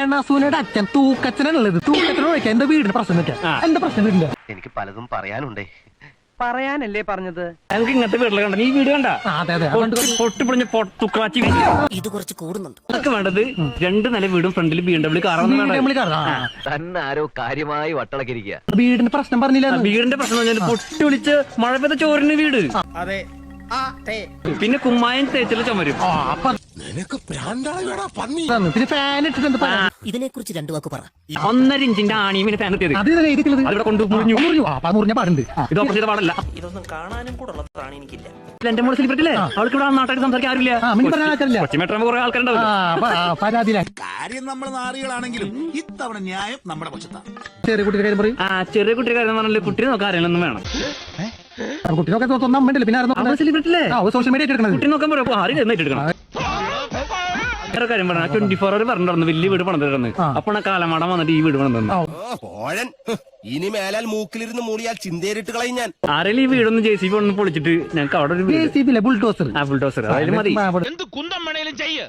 എണ്ണാസൂനയുടെ അച്ഛൻ തൂക്കച്ചനുള്ളത് തൂക്കത്തിനോട് വെക്കാം. എന്റെ വീടിന്റെ പ്രശ്നം വെക്കാം. എന്റെ പ്രശ്നം വീടില്ല. എനിക്ക് പലതും പറയാനുണ്ടേ. പറയാനല്ലേ പറഞ്ഞത്? ഞങ്ങൾക്ക് ഇങ്ങനത്തെ വീട്ടിൽ കണ്ട നീ വീട് കണ്ട അതെ അതെ പൊട്ടിപ്പൊളിഞ്ഞ തുക്കാച്ചി ഇത് കുറച്ച് കൂടുന്നുണ്ട്. നമുക്ക് വേണ്ടത് 2 നില വീടും ഫ്രണ്ടിൽ BMW കാറൊന്നും തന്നെ ആരോ കാര്യമായി വട്ടളക്കിരിക്കുക. വീടിന്റെ പ്രശ്നം പറഞ്ഞില്ല. വീടിന്റെ പ്രശ്നം എന്ന് പറഞ്ഞാൽ പൊട്ടി വിളിച്ച് മഴ പെയ്ത ചോറിന് വീട്, പിന്നെ കുമ്മായം തേച്ചുള്ള ചുമരും. പിന്നെ ഫാൻ ഇട്ടിട്ട് ഇതിനെ കുറിച്ച് 2 വാക്ക് പറ. 1.5 ഇഞ്ചിന്റെ ആണിയും പിന്നെ ഫാൻ എത്തിയത് അതിവിടെ കൊണ്ട് മുറിഞ്ഞ പാടുണ്ട്. ഇത് ഓപ്പറേറ്റ് ചെയ്ത പാടല്ല. ഇതൊന്നും കാണാനും കൂടെ ഉള്ള പ്രാണി എനിക്കില്ല. എന്റെ മോള് സെലിബ്രിറ്റി അല്ലേ, അവൾക്ക് ഇവിടെ നാട്ടായിട്ട് സംസാരിക്കാൻ ആരുമില്ല. കൊച്ചിമേട്ട കുറെ ആൾക്കാരുണ്ടാവും. പരാതിയില്ല. കാര്യം നമ്മൾ നാറികളാണെങ്കിലും ഇത്തവണ ന്യായം നമ്മുടെ പക്ഷത്താണ്. ചെറിയ കുട്ടിയുടെ കാര്യം പറയും. ചെറിയ കുട്ടിയുടെ കാര്യം പറഞ്ഞാൽ കുട്ടിയെ നോക്കാൻ അറിയണമെന്നും വേണം. കുട്ടി നോക്കാൻ സ്വന്തം അമ്മ പിന്നെ സെലിബ്രിറ്റി അല്ലേ, സോഷ്യൽ മീഡിയ എടുക്കണം. കുട്ടി നോക്കാൻ പറയും. ആരും എടുക്കണം. വേറെ കാര്യം പറഞ്ഞ 24 അവർ പറഞ്ഞിരുന്നു വലിയ വീട് പണിതിരുന്നു. അപ്പോൾ കാലമാടം വന്നിട്ട് ഈ വീട് പണിതന്നു. ഇനി മേലാൽ മൂക്കിലിരുന്ന് മൂളിയാൽ ചിന്തേറിട്ട് കളയും ഞാൻ. ആരെങ്കിലും ഈ വീടൊന്ന് JCB ഒന്ന് പൊളിച്ചിട്ട് ഞങ്ങൾക്ക് അവിടെ ഒരു ബുൾഡോസർ ബുൾഡോസർ അതായത് മതി. എന്ത് കുന്തം വേണേലും ചെയ്യ്.